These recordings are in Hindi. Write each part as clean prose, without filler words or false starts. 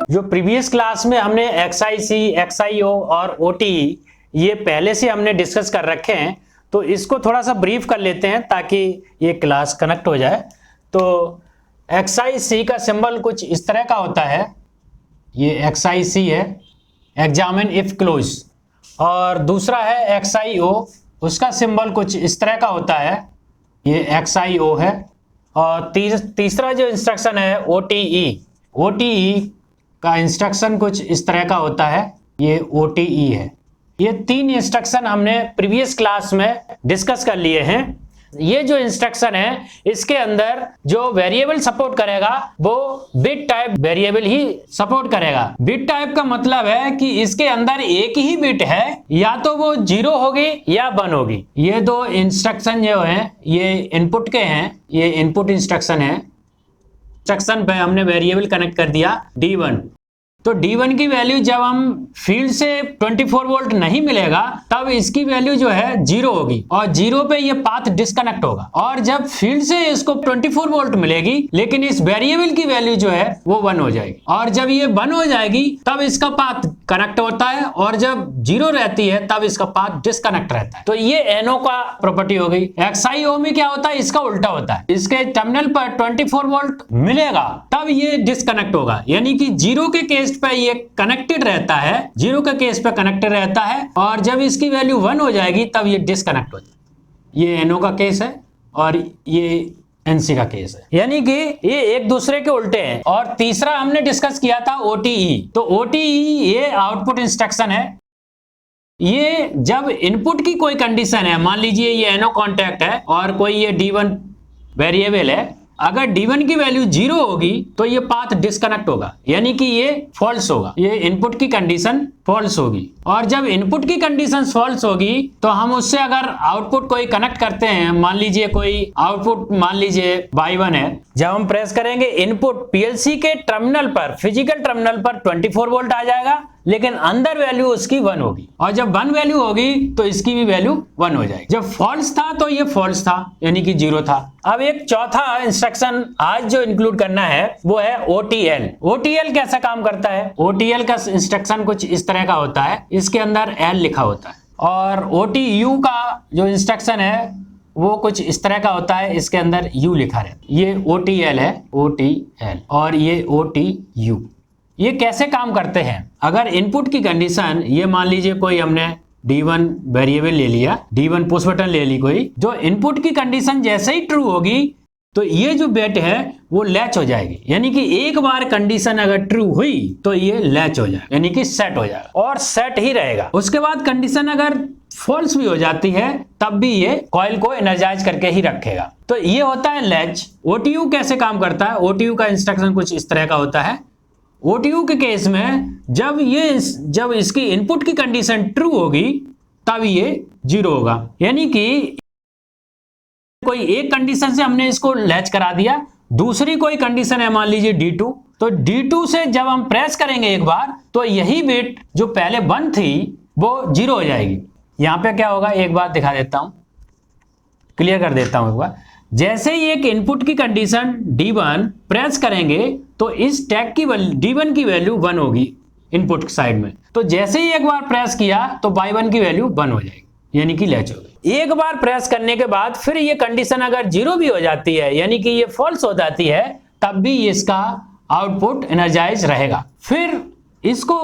जो प्रीवियस क्लास में हमने XIC, XIO और OTE ये पहले से हमने डिस्कस कर रखे हैं, तो इसको थोड़ा सा ब्रीफ कर लेते हैं ताकि ये क्लास कनेक्ट हो जाए। तो XIC का सिंबल कुछ इस तरह का होता है, ये XIC है, एग्जामिन इफ क्लोज, और दूसरा है XIO, उसका सिंबल कुछ इस तरह का होता है, ये XIO है, और तीसरा जो इंस्ट्रक्शन है OTE का इंस्ट्रक्शन कुछ इस तरह का होता है, ये OTE है। ये 3 इंस्ट्रक्शन हमने प्रीवियस क्लास में डिस्कस कर लिए हैं। ये जो इंस्ट्रक्शन है इसके अंदर जो वेरिएबल सपोर्ट करेगा वो बिट टाइप वेरिएबल ही सपोर्ट करेगा। बिट टाइप का मतलब है कि इसके अंदर एक ही बिट है, या तो वो 0 होगी या 1 होगी। ये 2 इंस्ट्रक्शन जो हैं ये इनपुट के हैं, ये इनपुट इंस्ट्रक्शन है। इंस्ट्रक्शन पे हमने वेरिएबल कनेक्ट कर दिया D1। तो D1 की वैल्यू जब हम फील्ड से 24 वोल्ट नहीं मिलेगा तब इसकी वैल्यू जो है 0 होगी, और 0 पे ये पाथ डिस्कनेक्ट होगा। और जब फील्ड से इसको 24 वोल्ट मिलेगी लेकिन इस वेरिएबल की वैल्यू जो है वो 1 हो जाएगी, और जब ये 1 हो जाएगी तब इसका पाथ कनेक्ट होता है, और जब 0 रहती है तब इसका पाथ डिस्कनेक्ट रहता है। तो ये NO का प्रॉपर्टी हो गई। XIO में क्या होता है, इसका उल्टा होता है। इसके टर्मिनल पर 24 वोल्ट मिलेगा तब ये डिस्कनेक्ट होगा, यानी कि 0 के केस पे ये कनेक्टेड रहता है, 0 के केस पे कनेक्टेड रहता है, और जब इसकी वैल्यू 1 हो जाएगी तब ये डिस्कनेक्ट हो जाएगा। ये NO का केस है और ये NC का केस है, यानी कि ये एक दूसरे के उल्टे हैं। और तीसरा हमने डिस्कस किया था OTE। तो OTE ये आउटपुट इंस्ट्रक्शन है। ये जब इनपुट की कोई कंडीशन है, मान लीजिए ये NO कांटेक्ट है और कोई ये D1 वेरिएबल है, अगर D1 की वैल्यू 0 होगी तो ये पाथ डिस्कनेक्ट होगा, यानी कि ये फॉल्स होगा, ये इनपुट की कंडीशन फॉल्स होगी। और जब इनपुट की कंडीशन फॉल्स होगी तो हम उससे अगर आउटपुट कोई कनेक्ट करते हैं, मान लीजिए कोई आउटपुट मान लीजिए Y1 है, जब हम प्रेस करेंगे इनपुट PLC के टर्मिनल पर, फिजिकल टर्मिनल पर 24 वोल्ट आ जाएगा, लेकिन अंदर वैल्यू उसकी 1 होगी, और जब 1 वैल्यू होगी तो इसकी भी वैल्यू 1 हो जाएगी। जब फॉल्स था तो ये फॉल्स था, यानी कि 0 था। अब एक चौथा इंस्ट्रक्शन आज जो इंक्लूड करना है वो है OTL। OTL कैसा काम करता है? OTL का इंस्ट्रक्शन कुछ इस तरह का होता है, इसके अंदर L लिखा होता है, और OTU का जो इंस्ट्रक्शन है वो कुछ इस तरह का होता है, इसके अंदर U लिखा रहता है। ये OTL है, OTL, और ये OTU। ये कैसे काम करते हैं? अगर इनपुट की कंडीशन, ये मान लीजिए कोई हमने D1 वेरिएबल ले लिया, D1 पुश बटन ले ली कोई, जो इनपुट की कंडीशन जैसे ही ट्रू होगी तो ये जो बिट है वो लैच हो जाएगी, यानी कि एक बार कंडीशन अगर ट्रू हुई तो ये लैच हो जाएगा, यानी कि सेट हो जाएगा, और सेट ही रहेगा। उसके बाद कंडीशन अगर फॉल्स भी हो जाती है तब भी ये कॉइल को एनर्जाइज करके ही रखेगा। तो ये होता है लैच। OTU कैसे काम करता है? OTU का इंस्ट्रक्शन कुछ इस तरह का होता है। OTU के केस में जब इसकी इनपुट की कंडीशन ट्रू होगी तब ये 0 होगा, यानी कि कोई एक कंडीशन से हमने इसको लैच करा दिया, दूसरी कोई कंडीशन है मान लीजिए D2, तो D2 से जब हम प्रेस करेंगे एक बार तो यही बिट जो पहले 1 थी वो 0 हो जाएगी। यहां पे क्या होगा, एक बार दिखा देता हूं, क्लियर कर देता हूं एक बार। जैसे ही एक इनपुट की कंडीशन D1 प्रेस करेंगे तो इस टैग की D1 की वैल्यू 1 होगी इनपुट साइड में, तो जैसे ही एक बार प्रेस किया तो Y1 की वैल्यू 1 हो जाएगी, यानी कि लैच हो गई। एक बार प्रेस करने के बाद फिर ये कंडीशन अगर 0 भी हो जाती है, यानी कि ये फॉल्स हो जाती है, तब भी इसका आउटपुट एनर्जाइज रहेगा। फिर इसको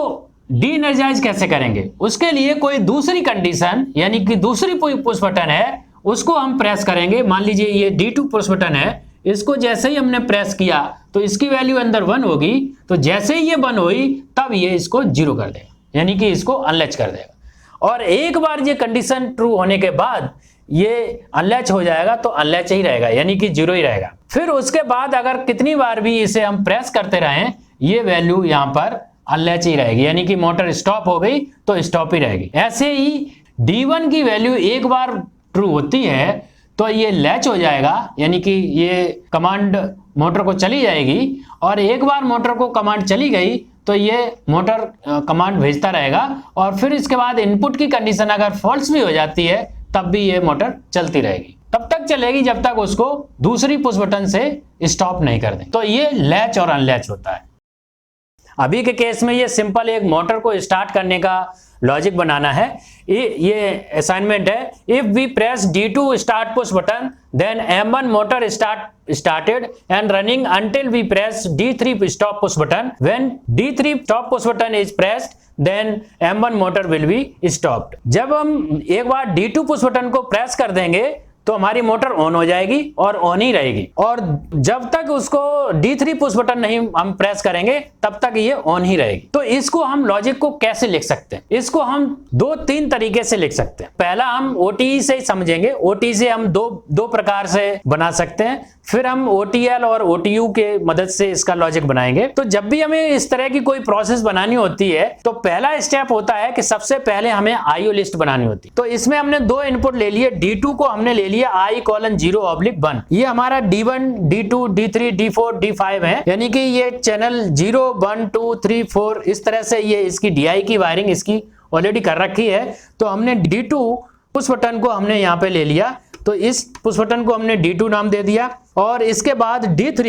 डी एनर्जाइज कैसे करेंगे? उसके लिए कोई दूसरी कंडीशन, यानी कि दूसरी कोई पुश बटन है, उसको हम प्रेस करेंगे। मान लीजिए ये D2 पुश बटन है, इसको जैसे ही हमने प्रेस किया तो इसकी वैल्यू अंदर 1 होगी, तो जैसे ही ये 1 हुई तब ये इसको 0 कर देगा, यानी कि इसको अनलैच कर देगा। और एक बार ये कंडीशन ट्रू होने के बाद ये अनलैच हो जाएगा तो अनलैच ही रहेगा, यानी कि 0 ही रहेगा। फिर उसके बाद अगर कितनी बार भी इसे हम प्रेस करते रहें ये वैल्यू यहाँ पर अनलैच ही रहेगी, यानी कि मोटर स्टॉप हो गई तो स्टॉप ही रहेगी। ऐसे ही D1 की वैल्यू एक बार ट्रू होती है तो ये लैच हो जाएगा, यानी कि ये कमांड मोटर को चली जाएगी, और एक बार मोटर को कमांड चली गई तो ये मोटर कमांड भेजता रहेगा, और फिर इसके बाद इनपुट की कंडीशन अगर फॉल्स भी हो जाती है तब भी ये मोटर चलती रहेगी, तब तक चलेगी जब तक उसको दूसरी पुश बटन से स्टॉप नहीं कर दें। तो ये लैच और अनलैच होता है। अभी के केस में ये सिंपल एक मोटर को स्टार्ट करने का लॉजिक बनाना है। ये असाइनमेंट है। If we press D2 start push button then M1 motor started and running until we press D3 stop push button. When D3 stop push button is pressed then M1 motor will be stopped. जब हम एक बार D2 पुश बटन को प्रेस कर देंगे तो हमारी मोटर ऑन हो जाएगी और ऑन ही रहेगी, और जब तक उसको D3 पुश बटन नहीं हम प्रेस करेंगे तब तक ये ऑन ही रहेगी। तो इसको हम लॉजिक को कैसे लिख सकते हैं? इसको हम 2-3 तरीके से लिख सकते हैं। पहला हम OTE से ही समझेंगे। OTE से हम दो प्रकार से बना सकते हैं, फिर हम OTL और OTU के मदद से इसका लॉजिक बनाएंगे। तो जब भी हमें इस तरह की कोई प्रोसेस बनानी होती है तो पहला स्टेप होता है कि सबसे पहले हमें IO लिस्ट बनानी होती है। तो इसमें हमने 2 इनपुट ले लिए। D2 को हमने ले लिया I:0/1। ये हमारा D1, D2, D3, D4, D5 है, यानी कि ये चैनल 0, 1, 2, 3, 4 इस तरह से ये इसकी DI की वायरिंग इसकी ऑलरेडी कर रखी है। तो हमने D2 पुश बटन को हमने यहाँ पे ले लिया, तो इस पुश बटन को हमने D2 नाम दे दिया, और इसके बाद D3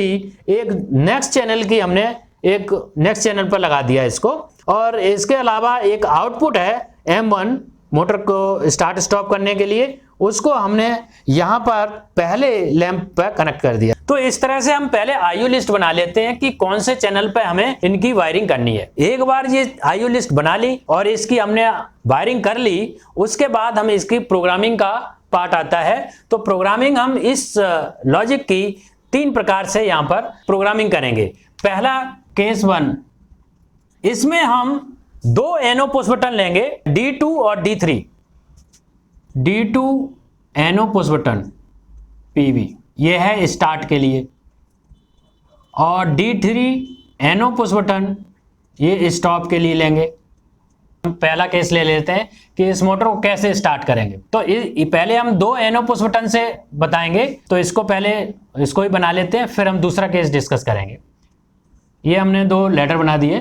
एक नेक्स्ट चैनल की हमने एक नेक्स्ट चैनल पर लगा दिया इसको, और इसके अलावा एक आउटपुट है M1 मोटर को स्टार्ट स्टॉप करने के लिए, उसको हमने यहाँ पर पहले लैंप पर कनेक्ट कर दिया। तो इस तरह से हम पहले IO लिस्ट बना लेते हैं कि कौन से चैनल पे हमें इनकी वायरिंग करनी है। एक बार ये IO लिस्ट बना ली और इसकी हमने वायरिंग कर ली, उसके बाद हम इसकी प्रोग्रामिंग का पार्ट आता है। तो प्रोग्रामिंग हम इस लॉजिक की 3 प्रकार से यहाँ पर प्रोग्रामिंग करेंगे। पहला केस 1, इसमें हम 2 NO पुश बटन लेंगे, D2 और D3। D2 NO push button PV ये है स्टार्ट के लिए, और D3 NO पुश बटन ये स्टॉप के लिए लेंगे। हम पहला केस ले लेते हैं कि इस मोटर को कैसे स्टार्ट करेंगे। तो पहले हम 2 NO पुश बटन से बताएंगे, तो इसको पहले इसको ही बना लेते हैं, फिर हम दूसरा केस डिस्कस करेंगे। ये हमने 2 लेटर बना दिए।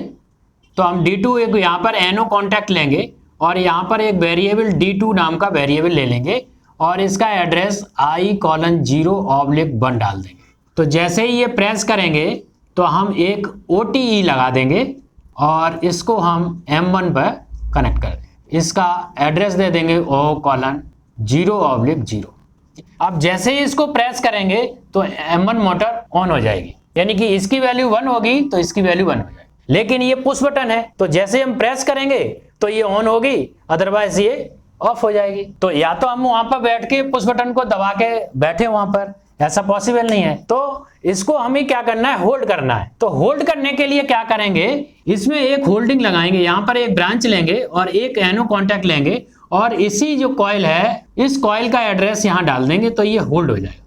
तो हम D2 एक यहाँ पर NO कॉन्टैक्ट लेंगे और यहाँ पर एक वेरिएबल D2 नाम का वेरिएबल ले लेंगे और इसका एड्रेस I:0/1 डाल देंगे। तो जैसे ही ये प्रेस करेंगे तो हम एक OTE लगा देंगे और इसको हम M1 पर कनेक्ट कर देंगे। इसका एड्रेस दे देंगे O:0/0। अब जैसे ही इसको प्रेस करेंगे तो M1 मोटर ऑन हो जाएगी, यानी कि इसकी वैल्यू 1 होगी तो इसकी वैल्यू 1 हो जाएगी। लेकिन ये पुश बटन है, तो जैसे हम प्रेस करेंगे तो ये ऑन होगी, अदरवाइज ये ऑफ हो जाएगी। तो या तो हम वहां पर बैठ के पुश बटन को दबा के बैठे वहां पर, ऐसा पॉसिबल नहीं है। तो इसको हमें क्या करना है, होल्ड करना है। तो होल्ड करने के लिए क्या करेंगे, इसमें एक होल्डिंग लगाएंगे, यहाँ पर एक ब्रांच लेंगे और एक NO कॉन्टैक्ट लेंगे और इसी जो कॉइल है इस कॉइल का एड्रेस यहाँ डाल देंगे, तो ये होल्ड हो जाएगा।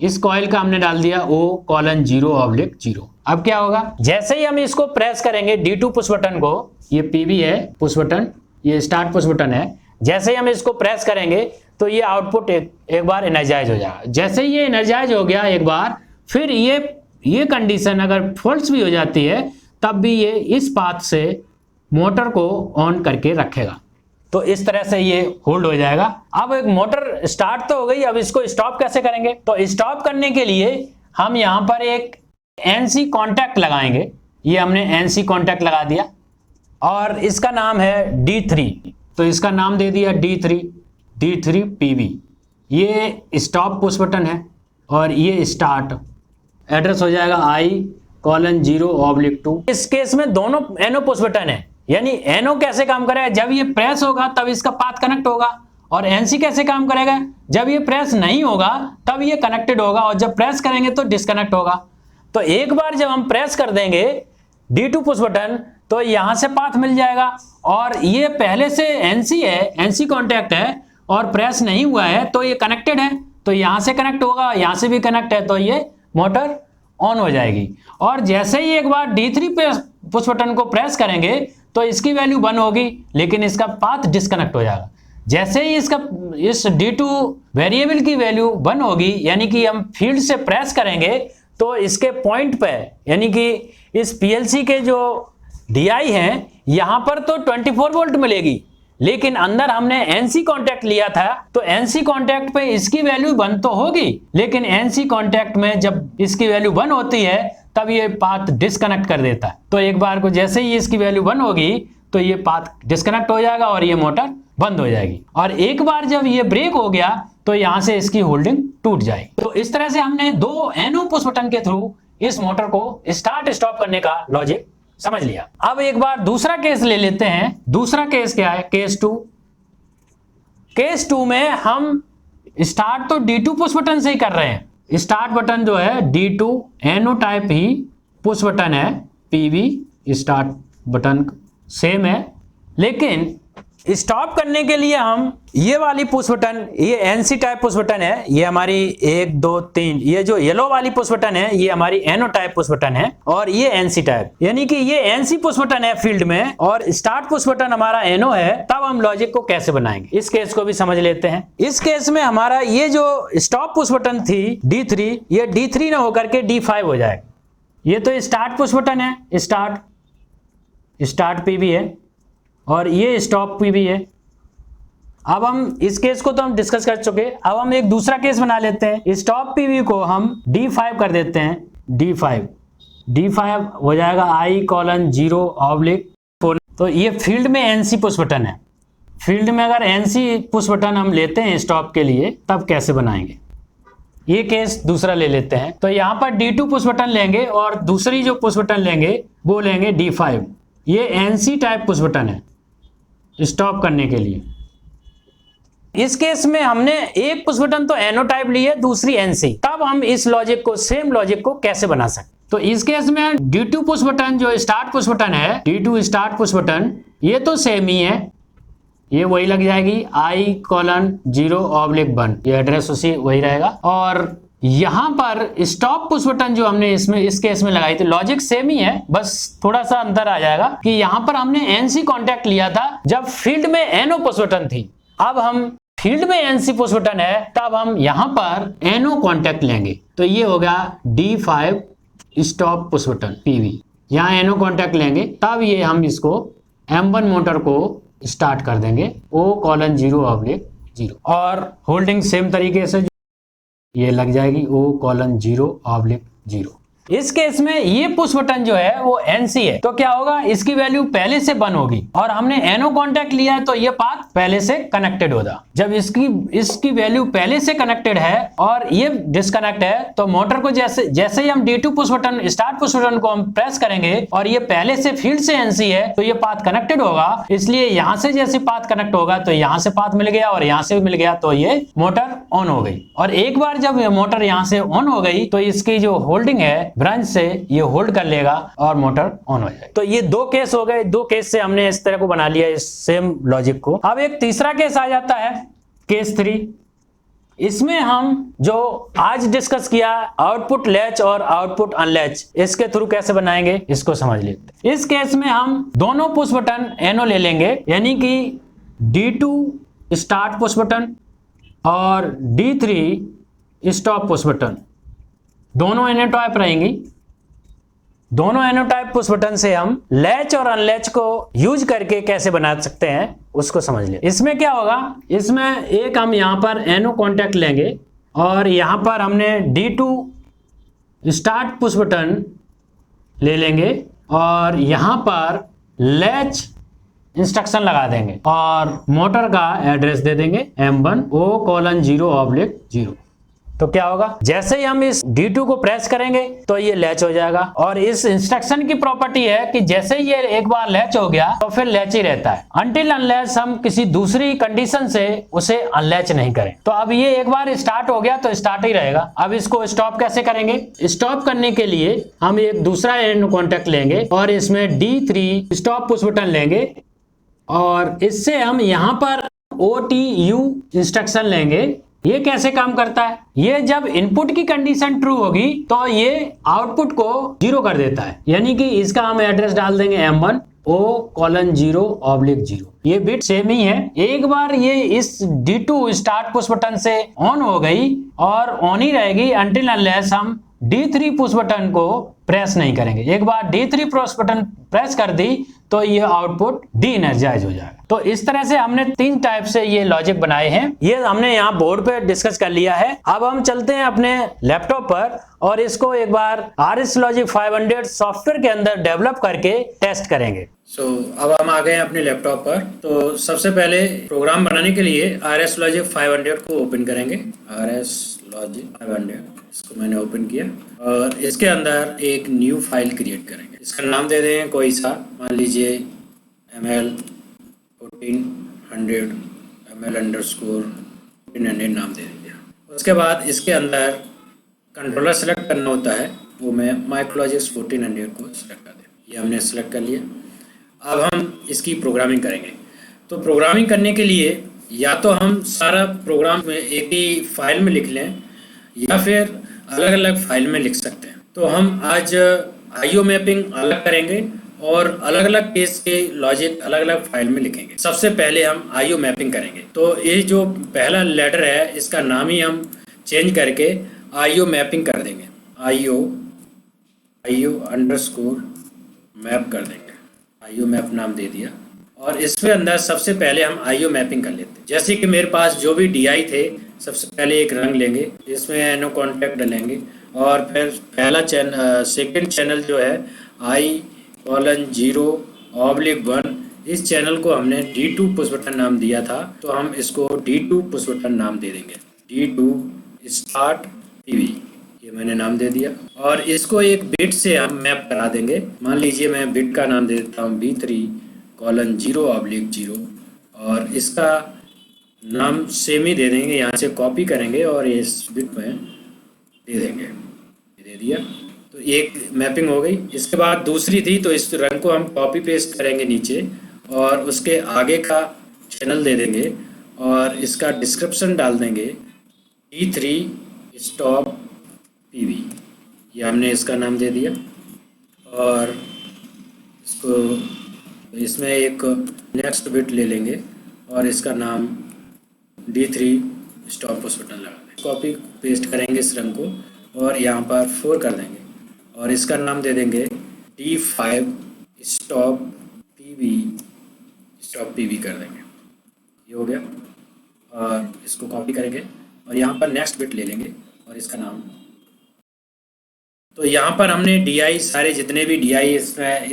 इस कॉइल का हमने डाल दिया O:0/0। अब क्या होगा, जैसे ही हम इसको प्रेस करेंगे D2 पुश बटन को, ये PV है पुश बटन, ये स्टार्ट पुश बटन है, जैसे ही हम इसको प्रेस करेंगे तो ये आउटपुट एक बार एनर्जाइज हो जाएगा। जैसे ही ये एनर्जाइज हो गया एक बार, फिर ये कंडीशन अगर फॉल्स भी हो जाती है तब भी ये इस पाथ से मोटर को ऑन करके रखेगा। तो इस तरह से ये होल्ड हो जाएगा। अब एक मोटर स्टार्ट तो हो गई, अब इसको स्टॉप कैसे करेंगे? तो स्टॉप करने के लिए हम यहाँ पर एक NC कॉन्टैक्ट लगाएंगे। ये हमने NC कॉन्टैक्ट लगा दिया और इसका नाम है D3, तो इसका नाम दे दिया D3 PV। ये स्टॉप पुश बटन है और ये स्टार्ट, एड्रेस हो जाएगा I:0/2। इस केस में दोनों NO पुश बटन है, यानी NO कैसे काम करेगा, जब ये प्रेस होगा तब इसका पाथ कनेक्ट होगा, और NC कैसे काम करेगा, जब ये प्रेस नहीं होगा तब ये कनेक्टेड होगा और जब प्रेस करेंगे तो डिस्कनेक्ट होगा। तो एक बार जब हम प्रेस कर देंगे D2 पुश बटन तो यहां से पाथ मिल जाएगा, और ये पहले से NC है, NC कॉन्टैक्ट है और प्रेस नहीं हुआ है तो ये कनेक्टेड है, तो यहां से कनेक्ट होगा, यहां से भी कनेक्ट है, तो ये मोटर ऑन हो जाएगी। और जैसे ही एक बार D3 पे पुश बटन को प्रेस करेंगे तो इसकी वैल्यू 1 होगी, लेकिन इसका पाथ डिस्कनेक्ट हो जाएगा। जैसे ही इस D2 वेरिएबल की वैल्यू 1 होगी, यानी कि हम फील्ड से प्रेस करेंगे तो इसके पॉइंट पे, यानी कि इस PLC के जो DI है यहां पर तो 24 वोल्ट मिलेगी, लेकिन अंदर हमने NC कॉन्टैक्ट लिया था, तो NC कॉन्टैक्ट पे इसकी वैल्यू 1 तो होगी, लेकिन NC कॉन्टैक्ट में जब इसकी वैल्यू 1 होती है तब ये पाथ डिस्कनेक्ट कर देता है। तो एक बार को जैसे ही इसकी वैल्यू 1 होगी तो ये पाथ डिस्कनेक्ट हो जाएगा और ये मोटर बंद हो जाएगी। और एक बार जब ये ब्रेक हो गया तो यहां से इसकी होल्डिंग टूट जाएगी। तो इस तरह से हमने 2 NO पुश बटन के थ्रू इस मोटर को स्टार्ट स्टॉप करने का लॉजिक समझ लिया। अब एक बार दूसरा केस ले लेते हैं। दूसरा केस क्या है? केस 2। केस 2 में हम स्टार्ट तो D2 पुश बटन से ही कर रहे हैं। स्टार्ट बटन जो है D2 NO टाइप ही पुश बटन है, PV स्टार्ट बटन सेम है, लेकिन स्टॉप करने के लिए हम ये वाली पुश बटन, ये NC टाइप पुश बटन है, ये हमारी 1 2 3, ये जो येलो वाली पुश बटन है ये हमारी NO टाइप पुश बटन है, और ये NC टाइप, यानी कि ये NC पुश बटन है फील्ड में और स्टार्ट पुश बटन हमारा NO है। तब हम लॉजिक को कैसे बनाएंगे, इस केस को भी समझ लेते हैं। इस केस में हमारा ये जो स्टॉप पुश बटन थी D3, ये D3 ना होकर के D5 हो जाएगा। ये तो स्टार्ट पुश बटन है, स्टार्ट PV है, और ये स्टॉप PV है। अब हम इस केस को तो हम डिस्कस कर चुके। अब हम एक दूसरा केस बना लेते हैं। स्टॉप PV को हम D5 कर देते हैं। D5 हो जाएगा I:0/4। तो ये फील्ड में NC पुश बटन है। फील्ड में अगर NC पुश बटन हम लेते हैं स्टॉप के लिए, तब कैसे बनाएंगे, ये केस दूसरा ले लेते हैं। तो यहाँ पर D2 पुश बटन लेंगे और दूसरी जो पुश बटन लेंगे वो लेंगे D5। ये NC टाइप पुश बटन है स्टॉप करने के लिए। इस केस में हमने एक पुश बटन तो NO टाइप ली है, दूसरी NC। तब हम इस लॉजिक को, सेम लॉजिक को कैसे बना सकते? तो इस केस में D2 पुश बटन जो स्टार्ट पुश बटन है, D2 स्टार्ट पुश बटन, ये तो सेम ही है, ये वही लग जाएगी I:0/1, ये एड्रेस उसी वही रहेगा। और यहां पर स्टॉप पुश बटन जो हमने इस केस में लगाई थी, लॉजिक सेम ही है, बस थोड़ा सा अंतर आ जाएगा कि यहां पर हमने NC कांटेक्ट लिया था जब फील्ड में NO पुश बटन थी। अब हम फील्ड में NC पुश बटन है, तब हम यहां पर NO कांटेक्ट लेंगे। तो ये हो गया D5 stop push button PV, यहां NO कांटेक्ट लेंगे, तब ये हम इसको M1 मोटर को स्टार्ट कर देंगे O:0/0, और होल्डिंग सेम तरीके से ये लग जाएगी O:0/0। इस केस में ये पुश बटन जो है वो NC है, तो क्या होगा, इसकी वैल्यू पहले से 1 होगी और हमने NO कांटेक्ट लिया है, तो ये पाथ पहले से कनेक्टेड होगा। जब इसकी वैल्यू पहले से कनेक्टेड है और ये डिस्कनेक्ट है, तो मोटर को जैसे ही हम D2 push button, start push button को हम प्रेस करेंगे और ये पहले से फील्ड से NC है, तो ये पाथ कनेक्टेड होगा। इसलिए यहां से जैसे पाथ कनेक्ट होगा तो यहां से पाथ मिल गया और यहां से भी मिल गया, तो ये मोटर ऑन हो गई। और एक बार जब ये मोटर यहां से ऑन हो गई तो इसकी जो होल्डिंग है ब्रांच से, ये होल्ड कर लेगा और मोटर ऑन हो जाएगी। तो ये 2 केस हो गए। 2 केस से हमने इस तरह को बना लिया, इस सेम लॉजिक को। अब एक तीसरा केस आ जाता है, केस 3। इसमें हम जो आज डिस्कस किया, आउटपुट लैच और आउटपुट अनलैच, इसके थ्रू कैसे बनाएंगे इसको समझ लेते हैं। इस केस में हम दोनों पुश बटन NO ले लेंगे, यानी कि D2 स्टार्ट पुश बटन और D3 स्टॉप पुश बटन, दोनों NO टाइप रहेंगी। दोनों NO टाइप पुश बटन से हम लैच और अनलैच को यूज करके कैसे बना सकते हैं उसको समझ ले। इसमें क्या होगा, इसमें एक हम यहां पर NO कांटेक्ट लेंगे और यहां पर हमने D2 स्टार्ट पुश बटन ले लेंगे और यहां पर लैच इंस्ट्रक्शन लगा देंगे और मोटर का एड्रेस दे देंगे M1 O:0/0। तो क्या होगा, जैसे ही हम इस D2 को प्रेस करेंगे तो ये लैच हो जाएगा। और इस इंस्ट्रक्शन की प्रॉपर्टी है कि जैसे ही ये एक बार लैच हो गया तो फिर लैच ही रहता है, अनटिल अनलेस हम किसी दूसरी कंडीशन से उसे अनलैच नहीं करें। तो अब ये एक बार स्टार्ट हो गया तो स्टार्ट ही रहेगा। अब इसको स्टॉप कैसे करेंगे? स्टॉप करने के लिए हम एक दूसरा NO कांटेक्ट लेंगे और इसमें D3 स्टॉप पुश बटन लेंगे और इससे हम यहां पर OTU इंस्ट्रक्शन लेंगे। ये कैसे काम करता है, ये जब इनपुट की कंडीशन ट्रू होगी तो ये आउटपुट को 0 कर देता है, यानी कि इसका हम एड्रेस डाल देंगे M1 O:0/0। ये बिट सेम ही है। एक बार ये इस D2 स्टार्ट पुश बटन से ऑन हो गई और ऑन ही रहेगी अनटिल अनलेस हम D3 पुश बटन को प्रेस नहीं करेंगे। एक बार D3 पुश बटन प्रेस कर दी तो ये आउटपुट डी एनर्जाइज हो जाएगा। तो इस तरह से हमने 3 टाइप से ये लॉजिक बनाए हैं। ये हमने यहाँ बोर्ड पे डिस्कस कर लिया है। अब हम चलते हैं अपने लैपटॉप पर और इसको एक बार RS Logic 500 सॉफ्टवेयर के अंदर डेवलप करके टेस्ट करेंगे। अब हम आ गए हैं अपने लैपटॉप पर। तो सबसे पहले प्रोग्राम बनाने के लिए RS Logic 500 को ओपन करेंगे। RS Logic 500 इसको मैंने ओपन किया और इसके अंदर एक न्यू फाइल क्रिएट करेंगे। इसका नाम दे दें कोई सा, मान लीजिए ml 1400 ml_1400 नाम दे दिया। उसके बाद इसके अंदर कंट्रोलर सेलेक्ट करना होता है, वो मैं माइक्रोलॉजिक्स 1400 को सिलेक्ट कर दें। ये हमने सेलेक्ट कर लिया। अब हम इसकी प्रोग्रामिंग करेंगे। तो प्रोग्रामिंग करने के लिए या तो हम सारा प्रोग्राम में एक ही फाइल में लिख लें या फिर अलग अलग फाइल में लिख सकते हैं। तो हम आज IO मैपिंग अलग करेंगे और अलग अलग केस के लॉजिक अलग अलग फाइल में लिखेंगे। सबसे पहले हम IO मैपिंग करेंगे। तो ये जो पहला लेटर है इसका नाम ही हम चेंज करके IO मैपिंग कर देंगे। IO अंडरस्कोर मैप कर देंगे। IO मैप नाम दे दिया और इसके अंदर सबसे पहले हम IO मैपिंग कर लेते हैं। जैसे कि मेरे पास जो भी DI थे, सबसे पहले एक रंग लेंगे, इसमें NO कॉन्टैक्ट डालेंगे और फिर पहला सेकंड चैनल जो है I:0/1, इस चैनल को हमने D2 पुश बटन नाम दिया था, तो हम इसको D2 पुश बटन नाम दे देंगे। D2 स्टार्ट PV, ये मैंने नाम दे दिया और इसको एक बिट से हम मैप करा देंगे। मान लीजिए मैं बिट का नाम दे देता हूँ B3:0/0 और इसका नाम सेम ही दे देंगे। यहाँ से कॉपी करेंगे और इस बिट में दे देंगे। दे दिया तो एक मैपिंग हो गई। इसके बाद दूसरी थी, तो इस रंग को हम कॉपी पेस्ट करेंगे नीचे और उसके आगे का चैनल दे देंगे और इसका डिस्क्रिप्शन डाल देंगे D3 स्टॉप PV, ये हमने इसका नाम दे दिया। और इसको इसमें एक नेक्स्ट बिट ले लेंगे और इसका नाम D3 स्टॉप पुश बटन लगा देंगे। कॉपी पेस्ट करेंगे इस रंग को और यहाँ पर 4 कर देंगे और इसका नाम दे देंगे D5 स्टॉप PV कर देंगे। ये हो गया और इसको कॉपी करेंगे और यहाँ पर नेक्स्ट बिट ले लेंगे और इसका नाम। तो यहाँ पर हमने DI सारे जितने भी DI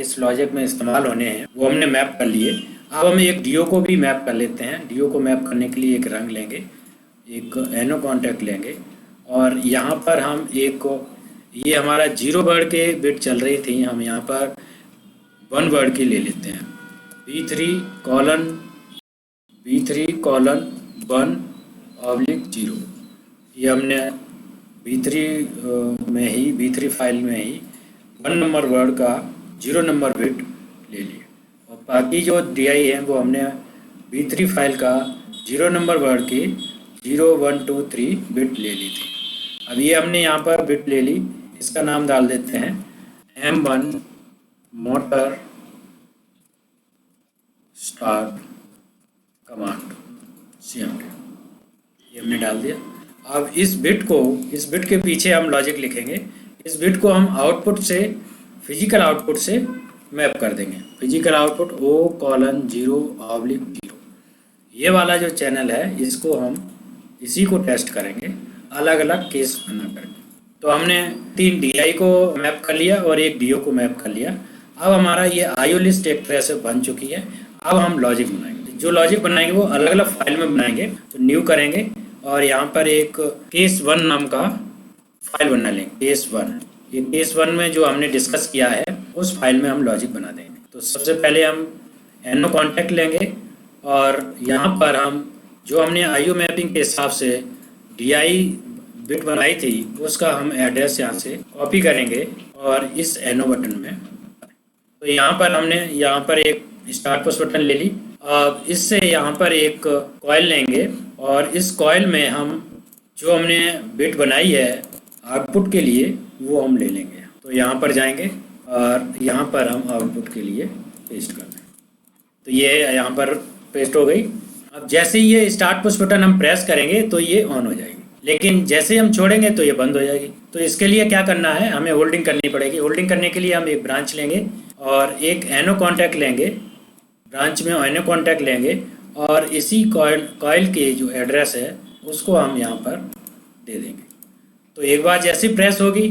इस लॉजिक में इस्तेमाल होने हैं वो हमने मैप कर लिए। अब हम एक DO को भी मैप कर लेते हैं। DO को मैप करने के लिए एक रंग लेंगे, एक NO कॉन्टैक्ट लेंगे और यहाँ पर हम एक ये हमारा 0 वर्ड के बिट चल रही थी, हम यहाँ पर 1 वर्ड की ले लेते हैं। B3:1/0, ये हमने B3 फाइल में ही 1 नंबर वर्ड का 0 नंबर बिट ले लिए और बाकी जो DI हैं वो हमने B3 फाइल का 0 नंबर वर्ड की 0, 1, 2, 3 बिट ले ली थी। अब ये हमने यहाँ पर बिट ले ली, इसका नाम डाल देते हैं M1 motor start command CMD, ये हमने डाल दिया। अब इस बिट के पीछे हम लॉजिक लिखेंगे। इस बिट को हम आउटपुट से फिजिकल आउटपुट से मैप कर देंगे। फिजिकल आउटपुट O:0/0, ये वाला जो चैनल है इसको हम इसी को टेस्ट करेंगे अलग अलग केस बना करके। तो हमने 3 DI को मैप कर लिया और एक DO को मैप कर लिया। अब हमारा ये IO लिस्ट एक तरह से बन चुकी है। अब हम लॉजिक बनाएंगे। जो लॉजिक बनाएंगे वो अलग अलग फाइल में बनाएंगे। तो न्यू करेंगे और यहाँ पर एक केस 1 नाम का फाइल बना लेंगे। केस 1, ये केस 1 में जो हमने डिस्कस किया है उस फाइल में हम लॉजिक बना देंगे। तो सबसे पहले हम NO कॉन्टैक्ट लेंगे और यहाँ पर हम जो हमने IO मैपिंग के हिसाब से DI बिट बनाई थी उसका हम एड्रेस यहाँ से कॉपी करेंगे और इस NO बटन में। तो यहाँ पर हमने एक स्टार्ट पुश बटन ले ली। अब इससे यहाँ पर एक कॉइल लेंगे और इस कॉइल में हम जो हमने बिट बनाई है आउटपुट के लिए वो हम ले लेंगे। तो यहाँ पर जाएंगे और यहाँ पर हम आउटपुट के लिए पेस्ट कर देंगे। तो ये यहाँ पर पेस्ट हो गई। अब जैसे ही ये स्टार्ट पुश बटन हम प्रेस करेंगे तो ये ऑन हो जाएगी, लेकिन जैसे हम छोड़ेंगे तो ये बंद हो जाएगी। तो इसके लिए क्या करना है, हमें होल्डिंग करनी पड़ेगी। होल्डिंग करने के लिए हम एक ब्रांच लेंगे और एक एनो कॉन्टैक्ट लेंगे, ब्रांच में एनो कॉन्टैक्ट लेंगे और इसी कॉइल के जो एड्रेस है उसको हम यहाँ पर दे देंगे। तो एक बार जैसे प्रेस होगी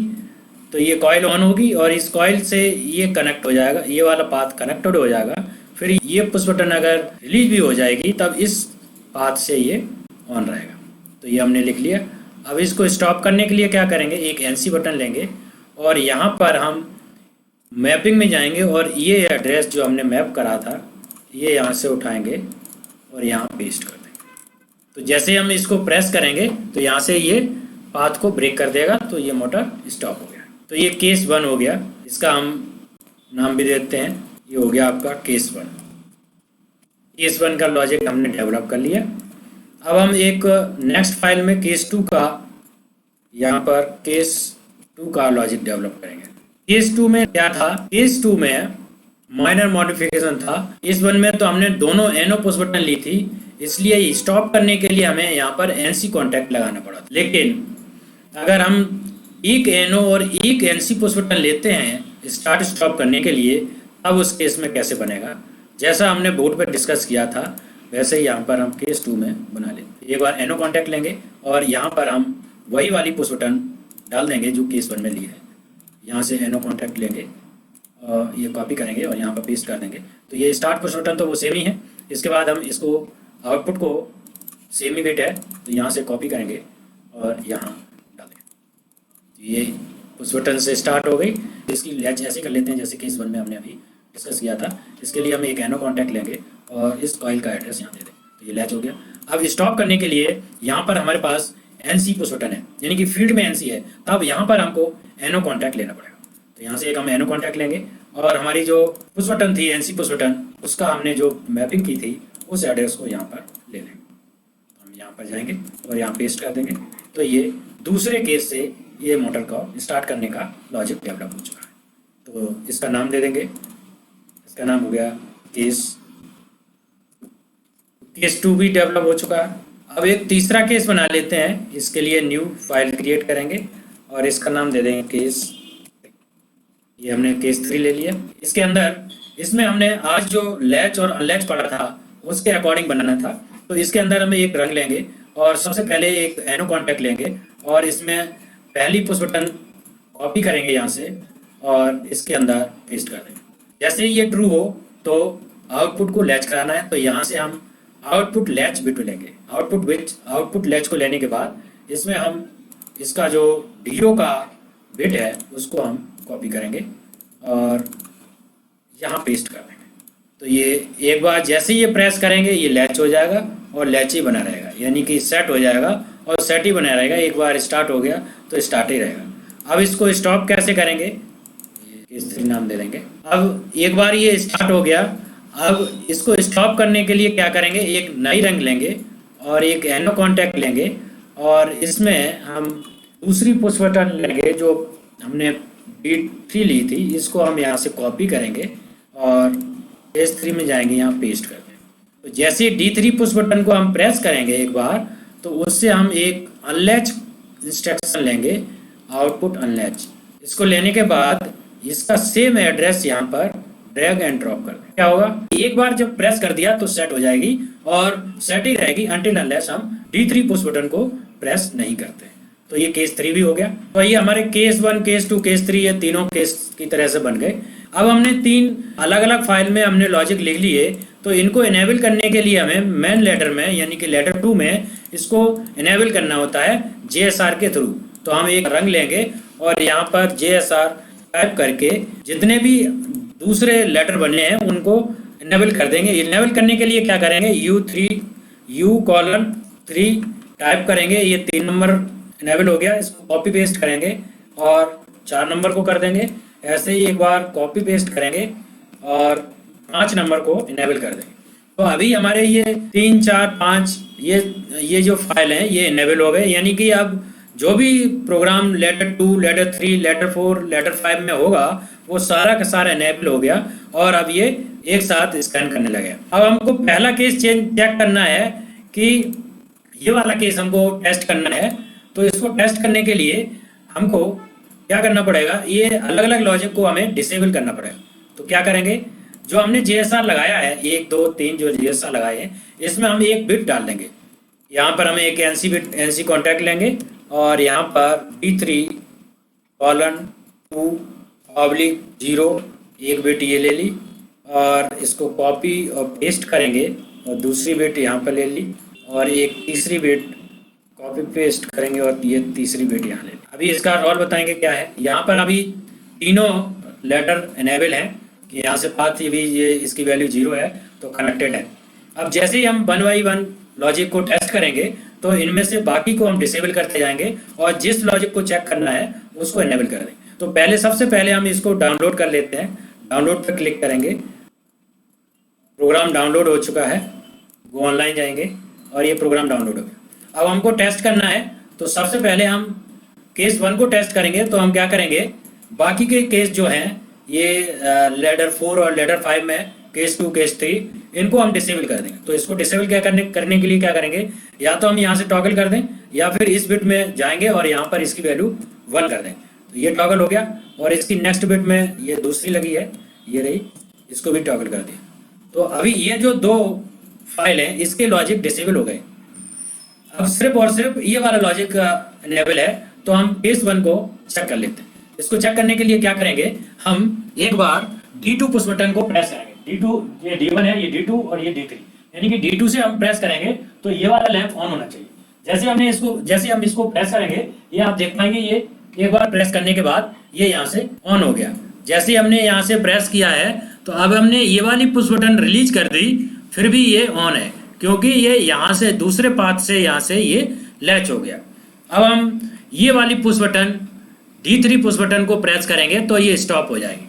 तो ये कॉइल ऑन होगी और इस कॉइल से ये कनेक्ट हो जाएगा, ये वाला पाथ कनेक्टेड हो जाएगा। फिर ये पुश बटन अगर रिलीज भी हो जाएगी तब इस पाथ से ये ऑन रहेगा। तो ये हमने लिख लिया। अब इसको स्टॉप करने के लिए क्या करेंगे, एक एनसी बटन लेंगे और यहाँ पर हम मैपिंग में जाएंगे और ये एड्रेस जो हमने मैप करा था ये यहाँ से उठाएंगे और यहाँ पेस्ट कर देंगे। तो जैसे हम इसको प्रेस करेंगे तो यहाँ से ये पाथ को ब्रेक कर देगा, तो ये मोटर स्टॉप हो गया। तो ये केस 1 हो गया, इसका हम नाम भी देते हैं, ये हो गया आपका केस 1। केस 1 का लॉजिक हमने डेवलप कर लिया। अब हम एक नेक्स्ट फाइल में केस 2 का, यहाँ पर केस 2 का लॉजिक डेवलप करेंगे। केस 2 में क्या था, केस 2 में माइनर मॉडिफिकेशन था। इस 1 में तो हमने दोनों एनो पुश बटन ली थी, इसलिए स्टॉप करने के लिए हमें यहाँ पर एनसी कॉन्टैक्ट लगाना पड़ा। लेकिन अगर हम एक एनो और एक एनसी पुश बटन लेते हैं स्टार्ट स्टॉप करने के लिए, अब उस केस में कैसे बनेगा, जैसा हमने बोर्ड पर डिस्कस किया था वैसे ही यहाँ पर हम केस 2 में बना लेंगे। एक बार एनो कॉन्टैक्ट लेंगे और यहाँ पर हम वही वाली पुश बटन डाल देंगे जो केस 1 में ली है। यहाँ से एनो कॉन्टैक्ट लेंगे और ये कॉपी करेंगे और यहाँ पर पेस्ट कर देंगे। तो ये स्टार्ट पुश बटन तो वो सेम ही है। इसके बाद हम इसको आउटपुट को सेम ही बिट है तो यहाँ से कॉपी करेंगे और यहाँ डाल देंगे। ये पुश बटन से स्टार्ट हो गई। इसकी लैच ऐसे कर लेते हैं जैसे केस 1 में हमने अभी डिस्कस किया था। इसके लिए हम एक एनो कॉन्टैक्ट लेंगे और इस कॉइल का एड्रेस यहाँ दे दें, तो ये लैच हो गया। अब स्टॉप करने के लिए यहाँ पर हमारे पास एनसी पुश बटन है, यानी कि फील्ड में एनसी है, तब यहाँ पर हमको एनो कॉन्टैक्ट लेना पड़ेगा। तो यहाँ से एक हम एनो कॉन्टैक्ट लेंगे और हमारी जो पुश बटन थी एनसी पुश बटन, उसका हमने जो मैपिंग की थी उस एड्रेस को यहाँ पर ले लेंगे। तो हम यहाँ पर जाएंगे और यहाँ पेस्ट कर देंगे। तो ये दूसरे केस से ये मोटर को स्टार्ट करने का लॉजिक डेवलप हो चुका है। तो इसका नाम दे देंगे, इसका नाम हो गया केस 2 भी डेवलप हो चुका है। अब एक तीसरा केस बना लेते हैं। इसके लिए न्यू फाइल क्रिएट करेंगे और इसका नाम दे देंगे केस। ये हमने केस 3 ले लिया। इसके अंदर इसमें हमने आज जो लैच और अनलैच पढ़ा था उसके अकॉर्डिंग बनाना था। तो इसके अंदर हमें एक रंग लेंगे और सबसे पहले एक एनो कॉन्टैक्ट लेंगे और इसमें पहली पुश बटन कॉपी करेंगे यहाँ से और इसके अंदर पेस्ट कर देंगे। जैसे ही ये ट्रू हो तो आउटपुट को लैच कराना है, तो यहाँ से हम आउटपुट लैच बिट लेंगे। आउटपुट लैच को लेने के बाद इसमें हम इसका जो डीओ का बिट है उसको हम कॉपी करेंगे और यहाँ पेस्ट कर देंगे। तो ये एक बार जैसे ही ये प्रेस करेंगे ये लैच हो जाएगा और लैच ही बना रहेगा, यानी कि सेट हो जाएगा और सेट ही बना रहेगा। एक बार स्टार्ट हो गया तो स्टार्ट ही रहेगा। अब इसको स्टॉप कैसे करेंगे, केस 3 नाम दे देंगे। अब एक बार ये स्टार्ट हो गया, अब इसको स्टॉप करने के लिए क्या करेंगे, एक नई रंग लेंगे और एक एनो कॉन्टैक्ट लेंगे और इसमें हम दूसरी पुश बटन लेंगे जो हमने D3 ली थी, इसको हम यहाँ से कॉपी करेंगे और केस 3 में जाएंगे, यहाँ पेस्ट कर देंगे। तो जैसे D3 पुश बटन को हम प्रेस करेंगे एक बार, तो उससे हम एक अनलैच इंस्ट्रक्शन लेंगे, आउटपुट अनलैच। इसको लेने के बाद इसका सेम एड्रेस यहाँ पर ड्रैग एंड ड्रॉप कर दें। क्या होगा, एक बार जब प्रेस कर दिया तो सेट हो जाएगी और सेट ही रहेगी अनटिल अनलेस हम D3 पुश बटन को प्रेस नहीं करते। तो ये केस 3 भी हो गया। तो ये हमारे केस 1, केस 2, केस 3 ये तीनों केस की तरह से बन गए। अब हमने 3 अलग अलग फाइल में हमने लॉजिक लिख लिए, तो इनको इनेबल करने के लिए हमें मेन लेटर में यानी कि लेटर 2 में इसको इनेबल करना होता है JSR के थ्रू। तो हम एक रंग लेंगे और यहाँ पर JSR टाइप करके जितने भी दूसरे लेटर बने हैं उनको इनेबल कर देंगे। इनेबल करने के लिए क्या करेंगे, U3 टाइप करेंगे। ये 3 नंबर इनेबल हो गया, इसको कॉपी पेस्ट करेंगे और 4 नंबर को कर देंगे। ऐसे ही एक बार कॉपी पेस्ट करेंगे और 5 नंबर को इनेबल कर देंगे। तो अभी हमारे ये 3, 4, 5 ये जो फाइल हैं ये इनेबल हो गए, यानी कि अब जो भी program letter 2, letter 3, letter 4, letter 5 में होगा वो सारा का सारा इनेबल हो गया और अब ये एक साथ स्कैन करने लगे। अब हमको पहला केस चेक करना है कि ये वाला केस हमको टेस्ट करना है। तो इसको टेस्ट करने के लिए हमको क्या करना पड़ेगा, ये अलग अलग लॉजिक को हमें डिसेबल करना पड़ेगा। तो क्या करेंगे, जो हमने JSR लगाया है 1 2 3 जो JSR लगाए हैं, इसमें हम एक बिट डाल देंगे। यहाँ पर हमें एक NC कॉन्टैक्ट लेंगे और यहाँ पर D3:2/0 एक बिट ये ले ली और इसको कॉपी और पेस्ट करेंगे और दूसरी बिट यहाँ पर ले ली और एक तीसरी बिट कॉपी पेस्ट करेंगे और ये तीसरी बिट यहाँ ले ली। अभी इसका रोल बताएंगे क्या है। यहाँ पर अभी तीनों लेटर इनेबल है कि यहाँ से पाथ भी ये इसकी वैल्यू 0 है तो कनेक्टेड है। अब जैसे ही हम 1 by 1 लॉजिक को टेस्ट करेंगे तो इनमें से बाकी को हम डिसेबल करते जाएंगे और जिस लॉजिक को चेक करना है उसको इनेबल कर देंगे। तो सबसे पहले हम इसको डाउनलोड कर लेते हैं। डाउनलोड पर क्लिक करेंगे, प्रोग्राम डाउनलोड हो चुका है, वो ऑनलाइन जाएंगे और ये प्रोग्राम डाउनलोड हो गया। अब हमको टेस्ट करना है तो सबसे पहले हम केस 1 को टेस्ट करेंगे। तो हम क्या करेंगे, बाकी के केस जो हैं ये लेडर 4 और लेडर 5 में केस 2 केस 3 इनको हम डिसेबल कर देंगे। तो इसको डिसेबल क्या करने के लिए क्या करेंगे, या तो हम यहाँ से टॉगल कर दें या फिर इस बिट में जाएंगे और यहाँ पर इसकी वैल्यू 1 कर दें। तो ये टॉगल हो गया और इसकी नेक्स्ट बिट में ये दूसरी लगी है, ये रही, इसको भी टॉगल कर दिया। तो अभी ये जो 2 फाइल हैं इसके लॉजिक डिसेबल हो गए। अब सिर्फ और सिर्फ ये वाला लॉजिक इनेबल है। तो हम केस 1 को चेक कर लेते हैं। इसको चेक करने के लिए क्या करेंगे, हम एक बार D2 पुश बटन को प्रेस करेंगे। D2 ये D1 है, ये D2 और ये D3, यानी कि D2 से हम प्रेस करेंगे तो ये वाला लैंप ऑन होना चाहिए। जैसे हम इसको प्रेस करेंगे, ये आप देख पाएंगे ये एक बार प्रेस करने के बाद ये यहाँ से ऑन हो गया। जैसे हमने यहाँ से प्रेस किया है तो अब हमने ये वाली पुश बटन रिलीज कर दी, फिर भी ये ऑन है क्योंकि ये यहाँ से दूसरे पाथ से यहाँ से ये लैच हो गया। अब हम ये वाली push button D3 push button को प्रेस करेंगे तो ये स्टॉप हो जाएगी।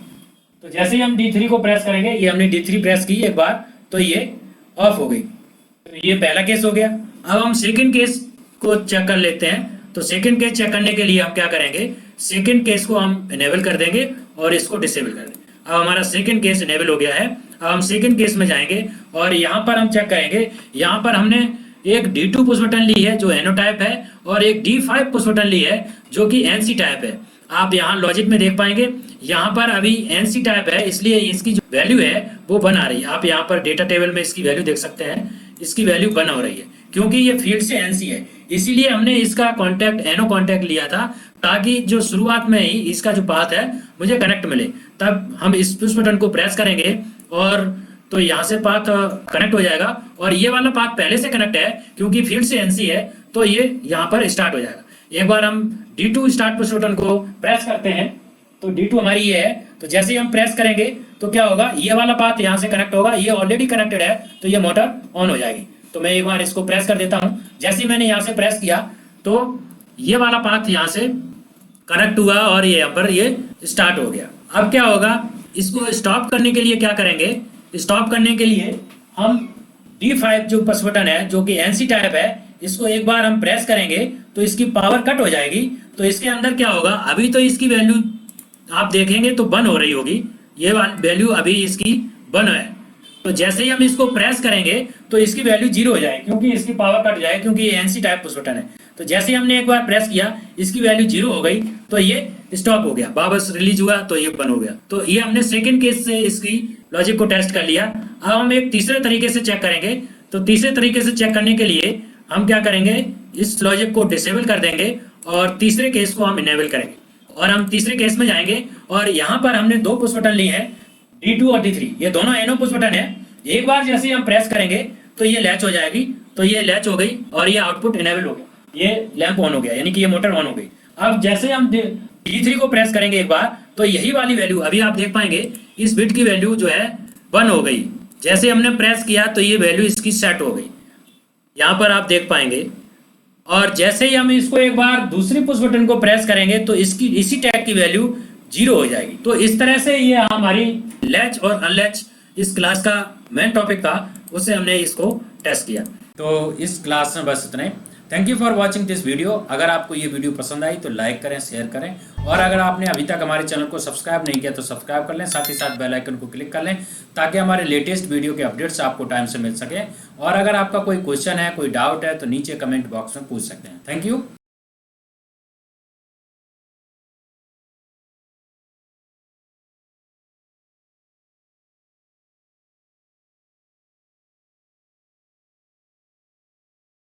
तो जैसे ही हम D3 को प्रेस करेंगे, ये हमने D3 प्रेस की एक बार तो ये ऑफ हो गई। तो ये पहला केस हो गया। अब हम सेकंड केस को चेक कर लेते हैं। तो सेकंड केस चेक करने के लिए हम क्या करेंगे, सेकंड केस को हम इनेबल कर देंगे और इसको डिसेबल कर देंगे। अब हमारा सेकंड केस इनेबल हो गया है। अब हम सेकंड केस में जाएंगे और यहाँ पर हम चेक करेंगे। यहाँ पर हमने एक D2 पुश बटन ली है जो NO टाइप है और एक D5 पुश बटन ली है जो कि NC टाइप है। आप यहाँ लॉजिक में देख पाएंगे, यहाँ पर अभी NC टाइप है इसलिए इसकी जो वैल्यू है वो 1 आ रही है। आप यहाँ पर डेटा टेबल में इसकी वैल्यू देख सकते हैं, इसकी वैल्यू 1 हो रही है क्योंकि ये फील्ड से NC है। इसीलिए हमने इसका कॉन्टैक्ट NO कॉन्टैक्ट लिया था ताकि जो शुरुआत में ही इसका जो पाथ है मुझे कनेक्ट मिले। तब हम इस पुश बटन को प्रेस करेंगे और तो यहाँ से पाथ कनेक्ट हो जाएगा और ये वाला पाथ पहले से कनेक्ट है क्योंकि फील्ड से NC है तो ये यहाँ पर स्टार्ट हो जाएगा। एक बार हम D2 स्टार्ट पुश बटन को प्रेस करते हैं तो D2 हमारी ये है। तो जैसे ही हम प्रेस करेंगे तो क्या होगा, ये वाला पाथ यहाँ से कनेक्ट होगा, ये ऑलरेडी कनेक्टेड है तो ये मोटर ऑन हो जाएगी। तो मैं एक बार इसको प्रेस कर देता हूँ। जैसे ही मैंने यहाँ से प्रेस किया तो ये वाला पाथ यहाँ से कनेक्ट हुआ और ये यहाँ पर ये स्टार्ट हो गया। अब क्या होगा, इसको स्टॉप करने के लिए क्या करेंगे, स्टॉप करने के लिए हम D5 जो पुश बटन है जो कि NC टाइप है, इसको एक बार हम प्रेस करेंगे तो इसकी पावर कट हो जाएगी। तो इसके अंदर क्या होगा, अभी तो इसकी वैल्यू आप देखेंगे तो 1 हो रही होगी, ये वैल्यू अभी इसकी 1 है। तो जैसे ही हम इसको प्रेस करेंगे तो इसकी वैल्यू 0 हो जाएगी क्योंकि इसकी पावर कट जाए क्योंकि ये NC टाइप पुश बटन है। तो जैसे ही हमने एक बार प्रेस किया इसकी वैल्यू 0 हो गई तो ये स्टॉप हो गया, वापस रिलीज हुआ तो ये 1 हो गया। तो ये हमने सेकंड केस से इसकी लॉजिक को टेस्ट कर लिया। अब हम एक तीसरे तरीके से चेक करेंगे। तो तीसरे तरीके से चेक करने के लिए हम क्या करेंगे, इस लॉजिक को डिसेबल कर देंगे और तीसरे केस को हम इनेबल करेंगे और हम तीसरे केस में जाएंगे और यहाँ पर हमने 2 पुश बटन लिए हैं, D2 और D3, ये दोनों NO पुश बटन है। एक बार जैसे हम प्रेस करेंगे तो ये लैच हो जाएगी। तो ये लैच हो गई और ये आउटपुट इनेबल हो गया, ये लैंप ऑन हो गया, यानी कि ये मोटर ऑन हो गई। अब जैसे हम D3 को प्रेस करेंगे एक बार तो यही वाली वैल्यू अभी आप देख पाएंगे, इस बिट की वैल्यू जो है 1 हो गई। जैसे हमने प्रेस किया तो ये वैल्यू इसकी सेट हो गई, यहाँ पर आप देख पाएंगे। और जैसे ही हम इसको एक बार दूसरी पुश बटन को प्रेस करेंगे तो इसकी इसी टैग की वैल्यू 0 हो जाएगी। तो इस तरह से ये हमारी लैच और अनलैच इस क्लास का मेन टॉपिक था, उससे हमने इसको टेस्ट किया। तो इस क्लास में बस इतना ही। Thank you for watching this video. अगर आपको ये वीडियो पसंद आई तो लाइक करें, शेयर करें और अगर आपने अभी तक हमारे चैनल को सब्सक्राइब नहीं किया तो सब्सक्राइब कर लें, साथ ही साथ बेल आइकन को क्लिक कर लें ताकि हमारे लेटेस्ट वीडियो के अपडेट्स आपको टाइम से मिल सके। और अगर आपका कोई क्वेश्चन है, कोई डाउट है तो नीचे कमेंट बॉक्स में पूछ सकते हैं। Thank you.